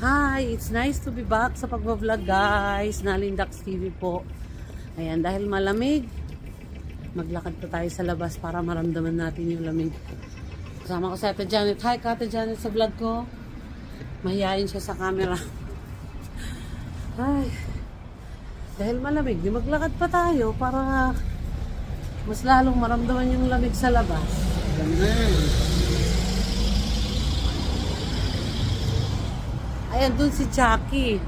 Hi, it's nice to be back sa pagbablog guys. Nalindax TV po. Ayan, dahil malamig, maglakad pa tayo sa labas para maramdaman natin yung lamig. Kasama ko si Ate Janet. Hi, Ate Janet sa vlog ko. Mahihayin siya sa camera. Ay, dahil malamig, di maglakad pa tayo para mas lalong maramdaman yung lamig sa labas. Ganun. Ayan, dun si Jackie.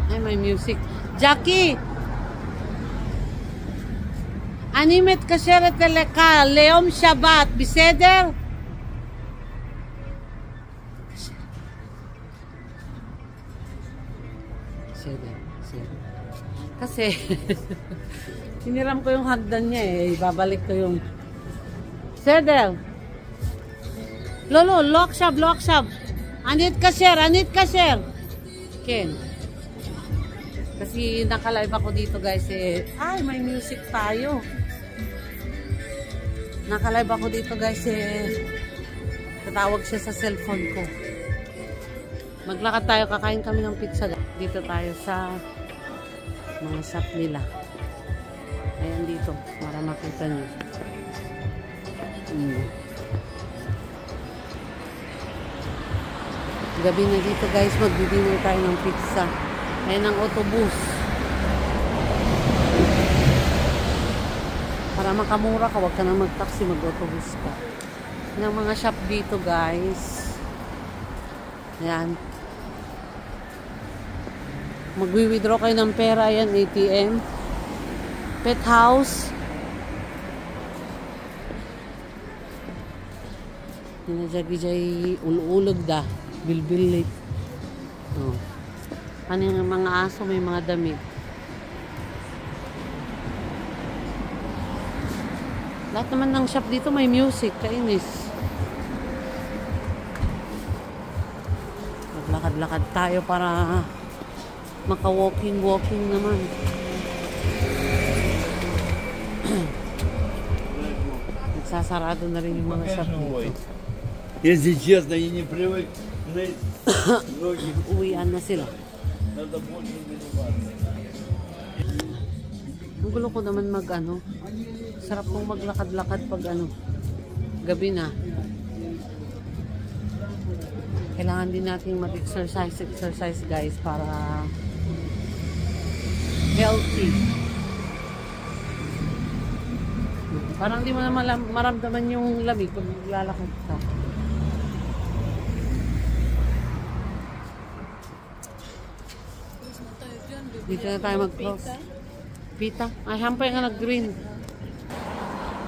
Ay, may music. Jackie! Animet kaseret teleka, Leom Shabbat, Biseder? Kasi, siniram ko yung hagdan niya eh. Babalik ko yung Seder. Lolo, lock shop. Anit kasher. Ken. Kasi naka-live ako dito guys eh. Ay, may music tayo. Naka-live ako dito guys eh. Tatawag siya sa cellphone ko. Maglakad tayo, kakain kami ng pizza. Dito tayo sa mga shop nila. Ayan dito, para makita nyo. Gabi na dito guys, magdi-dinner tayo ng pizza. Ayan ang autobus. Para makamura ka, wag ka na mag-taxi, mag-autobus ka. Yan ang mga shop dito guys. Ayan. Magwi-withdraw kayo ng pera. Ayan, ATM. Pet house. Dinajagi-jay ululog da. Bilbilit. Oh. Ano yung mga aso, may mga damit. Lahat naman ng shop dito may music. Kainis. Maglakad-lakad tayo para maka-walking naman. Nagsasarado na rin yung mga shop dito. Если честно, я не привык. Uwian na sila. Ang gulo ko naman sarap kong maglakad-lakad pag gabi na. Kailangan din natin mag-exercise guys para healthy. Parang di mo na maramdaman yung lamig pag maglalakad ka. Dito na tayo mag-close. Pita? Ay, hampay nga nag-green.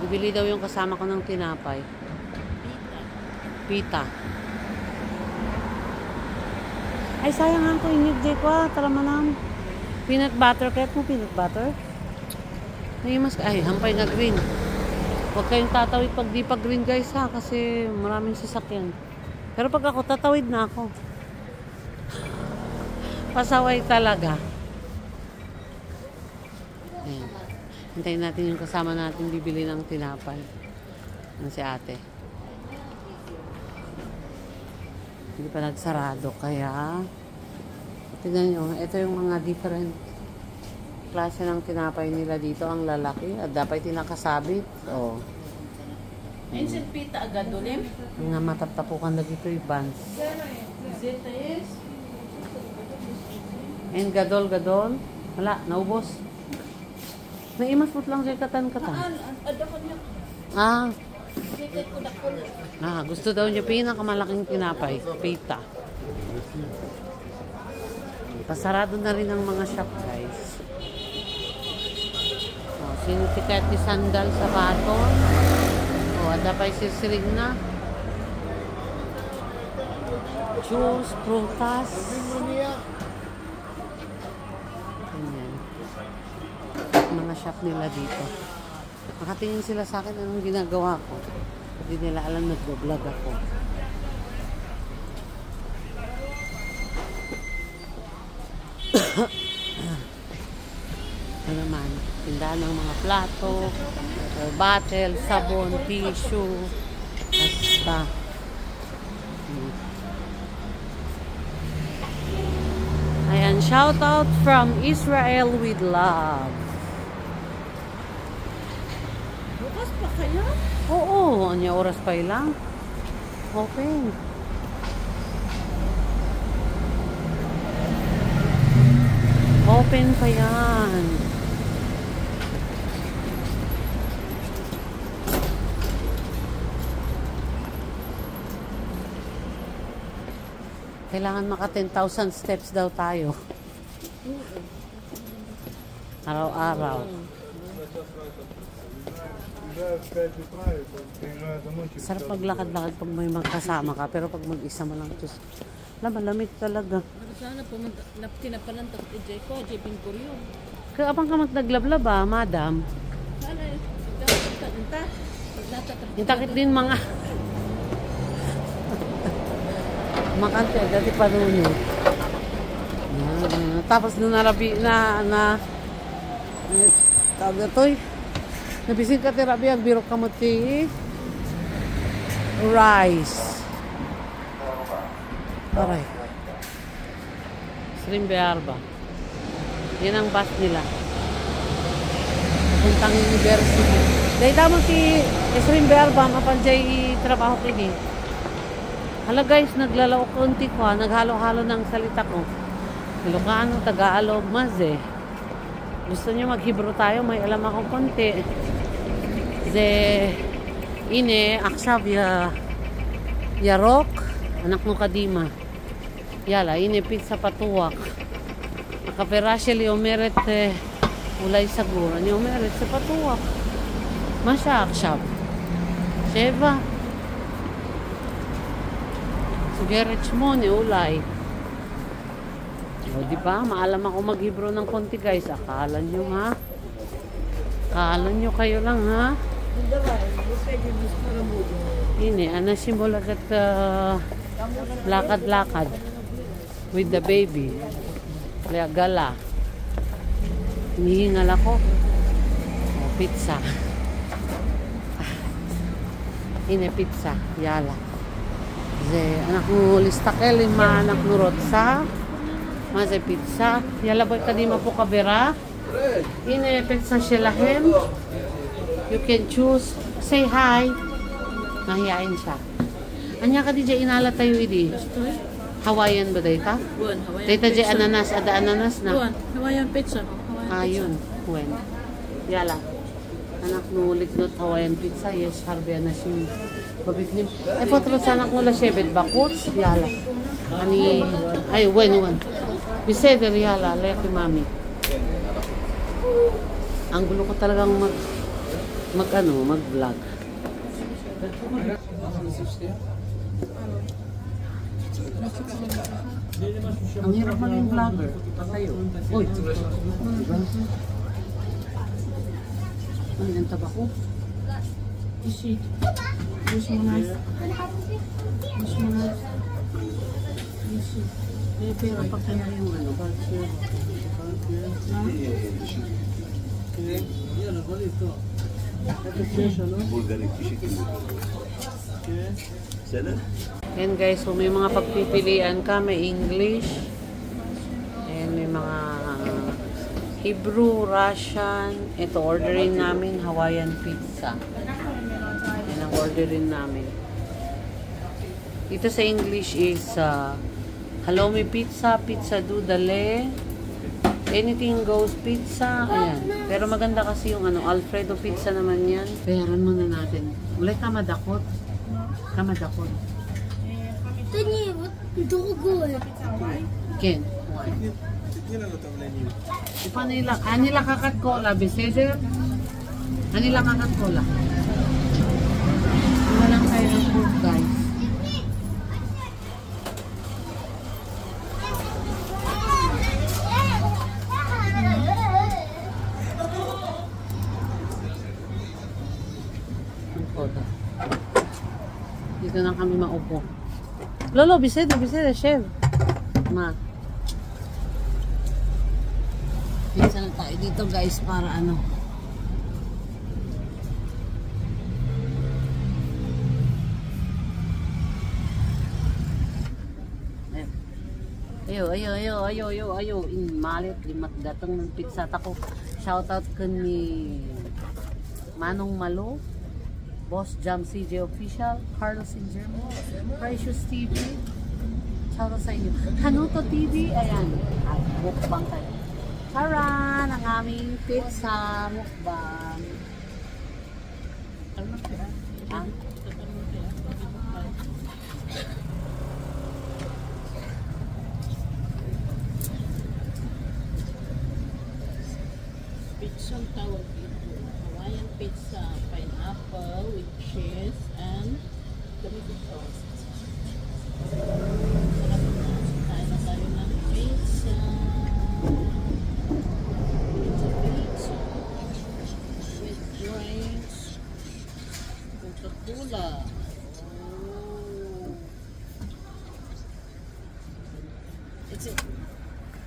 Bibili daw yung kasama ko ng tinapay. Pita. Ay, sayang nga ko inyog di ko. Tara manam. Peanut butter. Kaya mo peanut butter? Ay, hampay nga green. Huwag kayong tatawid pag di pa green guys ha. Kasi maraming sasakyan. Pero pag ako, tatawid na ako. Pasaway talaga. Ayan. Hintayin natin yung kasama natin bibili ng tinapay. Ano si ate. Hindi pa nagsarado. Kaya, tignan nyo. Ito yung mga different klase ng tinapay nila dito. Ang lalaki. At dapat tinakasabit. O. Minsan pita agad doon Nga matatapukan na dito yung buns. And gadol. Wala, naubos. Naimasmot lang siya katan-katan. Gusto daw niya pinakamalaking tinapay. Pita. Pasarado na rin ang mga shop guys. Sinitikat ni sandal sa bato. Ada pa isisirig na. Juice, prutas. Mga shop nila dito. Nakatingin sila sa akin anong ginagawa ko. Hindi nila alam nag-vlog ako. Ano naman, tindahan ng mga plato, bottle, sabon, tissue, basta Ayan, shout out from Israel with love. Bukas pa kaya? Oo, anya oras pa ilang. Open. Open pa yan. Kailangan maka 10,000 steps daw tayo. Araw-araw. Sarap maglakad-lakad pag may magkasama ka. Pero pag mag-isa mo lang, Diyos, malamig talaga. Sana pumunta, tinapalan takot ijay ko, ijay pinkuryo. Kaya apang ka magdaglablab madam. Sana, ita. Yung takit din mga makante dati panuno. Tapos nung narabi na tawag na to'y nabising ka terapi ang birok kamuti rice. Aray. Srimbe Arba. Yan ang bus nila. Puntang university. Dahil tamo si Srimbe Arba mapanjay trabaho kini. Hala guys, naglalao konti ko, naghalo-halo ng salita ko. Ilocano, Tagalog, Maze. Gusto niyo mag-Hebrew tayo, may alam akong konti. Ze, ine, aksav, yarok, anak mo kadima. Yala, ine, pizza patuwak. Akaperasya li omeret, ulay sagura. Ni omeret sa patuwak. Masya, aksav. Sheva. Gerets mo ni ulay. O di ba? Maalam ako mag-Hebrew ng konti guys. Akala nyo ha? Akala nyo kayo lang ha? Ini, anasim mo lagat lakad-lakad with the baby. Kaya gala. Hinihingal ako. O, pizza. Ini pizza. Yala. Anak mo listakel, lima anak mo rotsa. Maze pizza. Yala boy kadima po kabera. Ine pizza silahem. You can choose. Say hi. Nahiyain siya. Anya ka di dyan inala tayo idi? Hawaiian ba dayta? Buwan, Hawaiian Dayta pizza. dyan ananas, ada ananas na. Buwan, Hawaiian pizza. Ayun. When? Yala. Anak mo liknot Hawaiian pizza. Yes, harbi anas yung babiklim. Ay, potro sa anak mo la shebet bakuts. Yala. Ani, ay, when. Biseder, yala. Leki mami. Ang gulo ko talagang mag-vlog. Ang hirap maging vlogger. Patayo. Uy. Ano yung tabako? Isi. Gusto mo na. Gusto mo na. Isi. Pero pag kaya yung ano, Yan guys, so may mga pagpipilian ka, may English, and may mga Hebrew, Russian. Ito, orderin namin Hawaiian pizza. Yan ang orderin namin. Ito sa English is halloumi pizza, pizza doodle, anything goes pizza. Ayan. Pero maganda kasi yung Alfredo pizza naman yan. Bayaran muna natin. Ulay kamadakot. Kamadakot. Тоні, от другое. Ken. Ipanila, anila kakat cola, beseder. Anila kakat cola. Walang tayo ng food, guys. Dito na kami maupo. Lolo, biseda, chef. Ma. Pizza na tayo dito guys para ano. Ayo. In malit, limat datang ng pizza tako. Shoutout ko ni Manong Malo, Boss Jam CJ Official, Carlos in Germany, Precious TV. Shoutout sa inyo. Hanuto TV, ayan. Ay, mukbang tayo. Charan! Ang aming pizza mukbang. Ah? Pizza ang tawag dito. Hawaiian pizza, pineapple with cheese and tomato sauce. Sarap na. Kain na tayo ng pizza. Pizza. With drinks. Coca-Cola. Oh. It's it.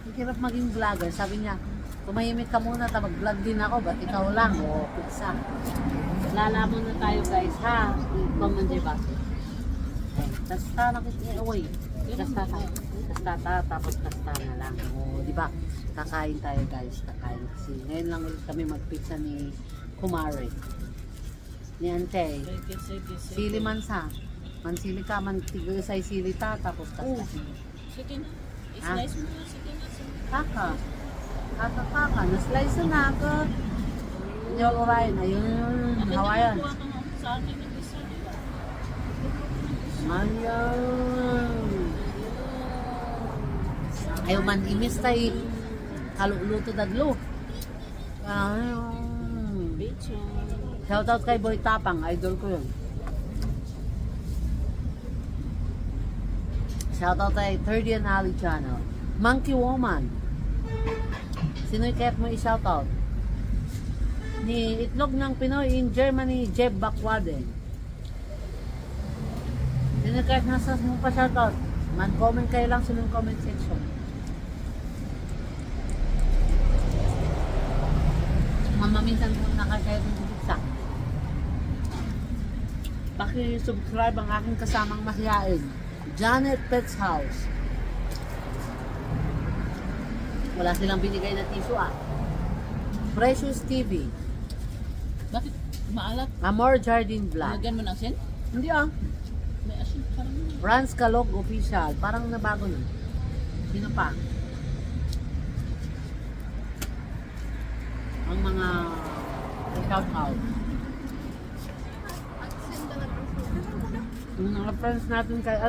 Ang hirap maging vlogger. Sabi niya, tumahimik ka muna, mag-vlog din ako, ba't ikaw lang? O, pizza. Lalaman na tayo guys, ha? Comment ba? Kasta na kita, uy. Kasta tapos kasta na lang. O, di ba? Kakain tayo guys, kakain. Kasi ngayon lang ulit kami mag-pizza ni Kumare. Ni Ante. Sige. Sili mansa. Mansili ka, mantigay sili ta, tapos kasta. Sige na. Ha? I-slice mo na. Sige na. Kaka. Na-slice na ako. Yung Orion, ayun, Hawaiian. Sa akin ng isa, di ba? Manyan. Ayaw man imis tayo. Kaluluto dadlo. Ayun. Pizza. Shoutout kay Boy Tapang, idol ko yun. Shoutout kay 30 and Ali Channel. Monkey Woman. Sino yung kahit mo i-shoutout? Ni Itlog ng Pinoy in Germany, Jeb Bakwade. Sino yung kahit nasa mo pa shoutout? Man-comment kayo lang sa comment section. Mamaminsan ko nakakayot ng pizza. Paki-subscribe ang aking kasamang mahiyain. Janet Pets House. Wala silang binigay na tissue Precious TV. Bakit maalat? Amor Jardine Vlog. Lagyan mo ng asin? Hindi May asin parang. Franz Calog Official. Parang nabago na. Sino pa? Ang mga shout out. Yung mga friends natin kay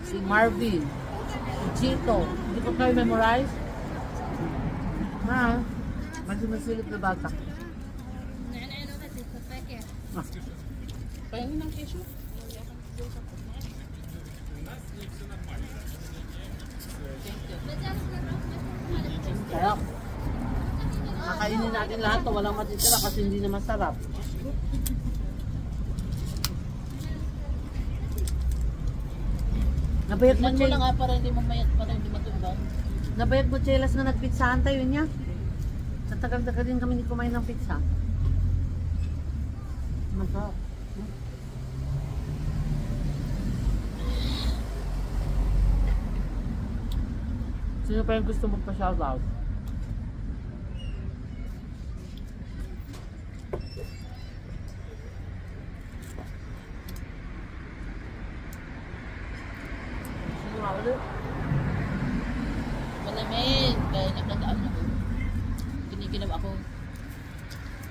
si Marvin, si Chito. Hindi ko kayo memorize? Medyo masilip na bata. Pahingin ng tissue. Kaya, kakainin natin lahat to. Walang matitira kasi hindi na masarap. Nabayag mo, Tignan mo lang para hindi mamayat, para hindi matumbang. Nabayag mo, Chelas, na nagpizzahan tayo niya. Sa tagal-tagal din kami hindi kumain ng pizza. Masarap. Sino pa yung gusto magpa-shoutout? Sino nga ulit? Malamig. Kaya nagdadaan ako. Kinikinab ako.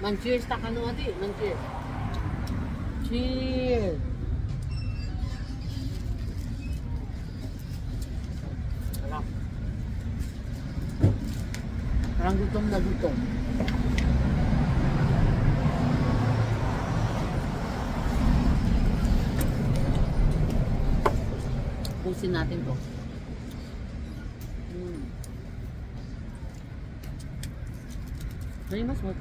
Man-cheers ta ka no, ati. Man-cheers. Cheers! Sarap. Parang gutom na gutom. Pusin natin to. Ano yung mas what?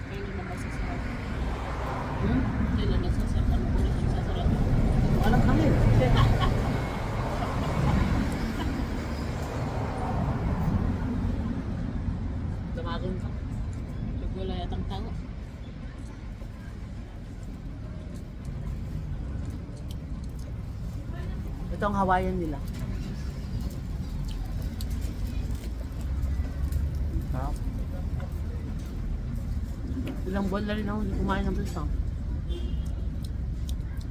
Kaya naman masasarap. Hmm? Kaya naman masasarap. Ano po rin masasarap? Walang kami. Damagon ka. Pag wala yatang tao. Ito ang Hawaiian nila. Sarap. Ilang buwan na rin ako hindi kumain ng pizza.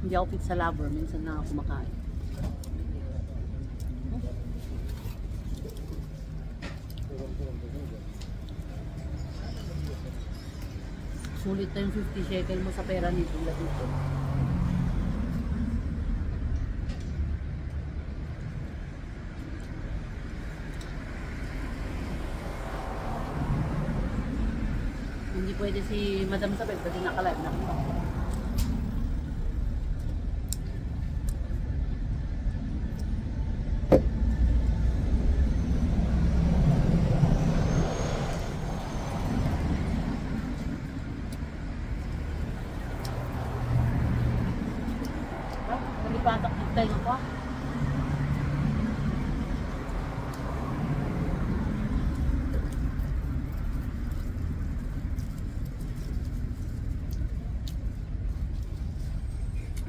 Hindi ako pizza lover. Minsan na ako kumakain. Sulit na yung 50 shekel mo sa pera nito. Dito. Hindi pwede si Madam Sabel kasi naka-live na. Nalipatak yung tayo ko.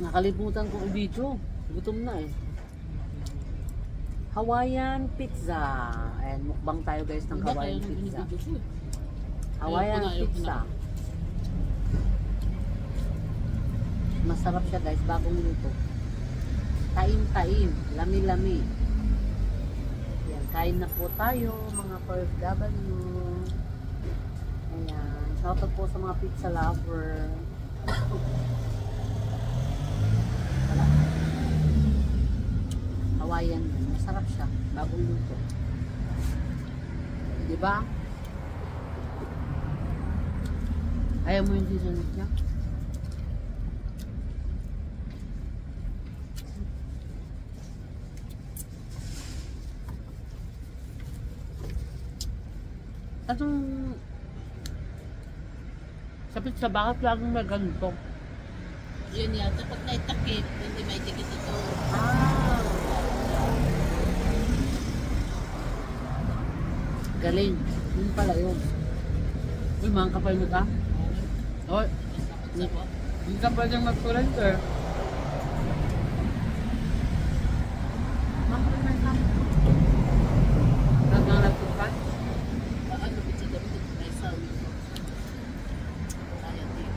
Nakalimutan ko i-video. Gutom na eh. Hawaiian pizza. Ayan, mukbang tayo guys ng Hawaiian pizza. Hawaiian pizza. Masarap siya guys, bagong luto. Taim-taim, lami-lami. Ayan, kain na po tayo mga OFW. Ayan, shoutout po sa mga pizza lover. Wala. Hawaiian, masarap siya, bagong luto. Diba? Ayaw mo yung seasoning niya? Atong sa pizza, bakit laging may ganito? Yun yata, pag naitakip, hindi may tikit ito. Ah! Galing. Yun pala yun. Uy, mga kapal mo ka? Oy, hindi ka pwedeng mag-surrender. Mga kapal mo ka? Hanggang nagtukan? Ano, pizza dapat may sawi ko. Kaya din.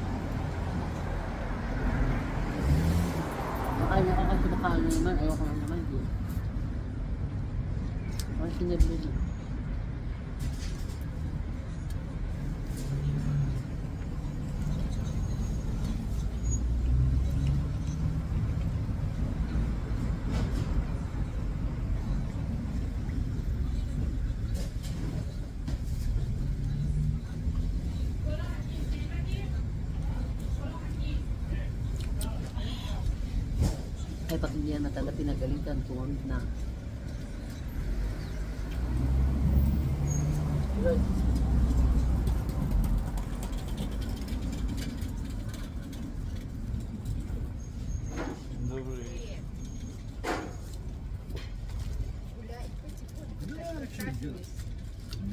Makain ako kasi makain naman. Ayoko na naman. Ako sinabli mo. Ay, pag hindi yan natala, pinagalitan, tumawid na. Good. Добрый.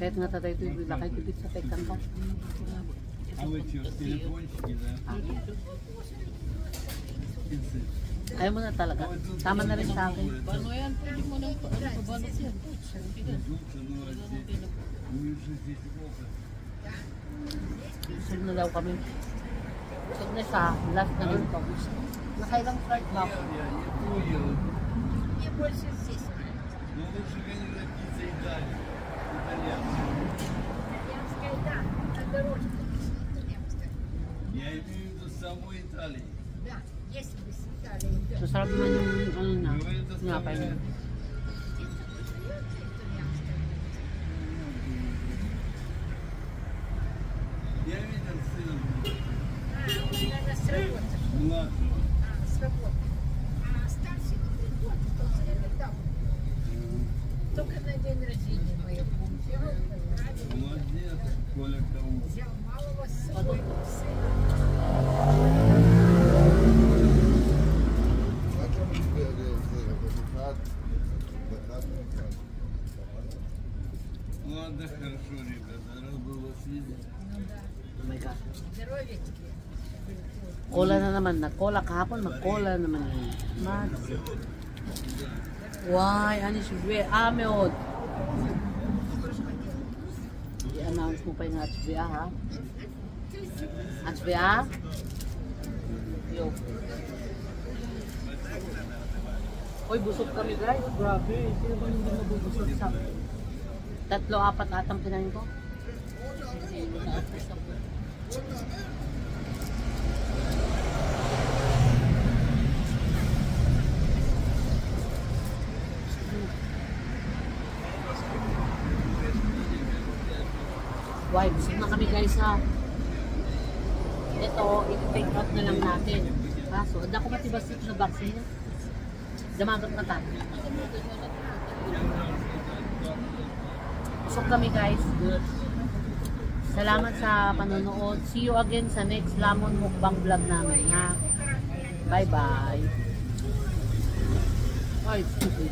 Kahit nga tatay ito, lakay tibit sa tekan ka. А вы что, телефончики, да? Пиццы. Ayaw mo na talaga. Tama na rin sa akin. Paano yan? Pwede mo nang pabalot yan. Идут, ну, а здесь... Ну, что здесь плохо. Busog na daw kami. Busog na siya. Last na rin ko. Nakailang flight ba ako? Я не понял. Мне больше здесь. Ну, лучше, конечно, пицца Италия. Итальянская. Итальянская, да, на дорожке. Итальянская. Я имею в виду саму Италию. Да, если бы с Италией, да. Masarap naman yung ano na. Говорит, Ngapay niya. Где-то продается итальянская. Я видел сына А, он, наверное, с работы. младшего. А, с работы. А старший не приходит, он все время там. Только на день рождения моего взял, правильно, Молодец, Коля кому. взял малого с собой, сына. Ладно, хорошо, ребята, рад был вас видеть. Ну да. Oh my God. Здоровья тебе. Cola na naman. Nag-cola kahapon. Mag-cola naman yun. Mas. Why? Ano siya? Ameod. I-announce mo pa yung HBA ha? HBA? Yo. Hoy, busog kami guys. Grabe. Sino ba hindi mabubusog sa... 3-4 atang kinain ko? Why? Busog na kami guys ha. Ito, i-take out na lang natin. Kaso, hindi ako matibasik na vaccine. Damagat na tayo. Busog kami guys. Good. Salamat sa panonood. See you again sa next Lamon Mukbang vlog namin ha. Bye bye. Ay, stupid.